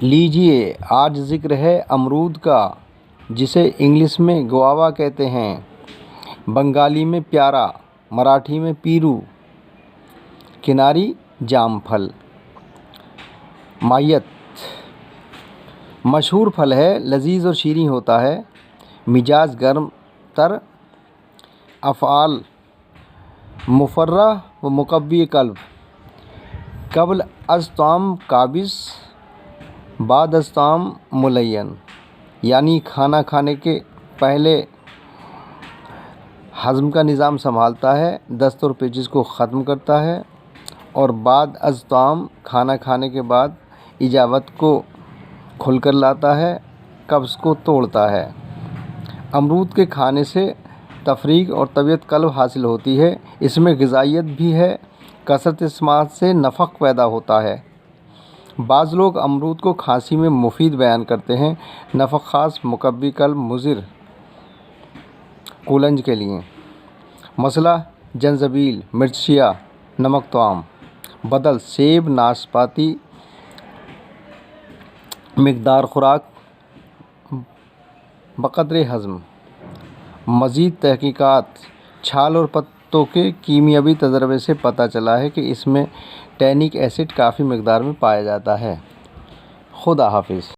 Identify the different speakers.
Speaker 1: लीजिए आज ज़िक्र है अमरूद का, जिसे इंग्लिश में गुआवा कहते हैं, बंगाली में प्यारा, मराठी में पीरू, किनारी जामफल। मायत मशहूर फल है, लजीज और शीरीं होता है, मिजाज गर्म तर, अफ़आल मुफ़र्रह व मुक़व्वी क़ल्ब, क़ब्ल अज़ ताम काबिज़ बाद अज़ ताम मुलय्यन, यानी खाना खाने के पहले हज़म का निज़ाम संभालता है, दस्त और पेचिश को ख़त्म करता है, और बाद अज़ ताम खाना खाने के बाद इजावत को खुलकर लाता है, कब्ज़ को तोड़ता है। अमरूद के खाने से तफरीक और तबीयत क़ल्ब हासिल होती है। इसमें ग़िज़ाइयत भी है, कसरत इस्तेमाल से नफ़क़ पैदा होता है। बाज़ लोग अमरूद को खांसी में मुफीद बयान करते हैं, नफ़क़ात मुक़व्वी क़ल्ब मुज़िर कूलंज के लिए। मसला जंजबील, मिर्चिया, नमक तवाम। बदल सेब, नाशपाती, मिक़दार ख़ुराक बक़द्रे हज़म। मज़ीद तहक़ीक़ात छाल और पत्तों के कीमियावी तजर्बे से पता चला है कि इसमें टैनिक एसिड काफ़ी मिक़दार में पाया जाता है। खुदा हाफ़िज़।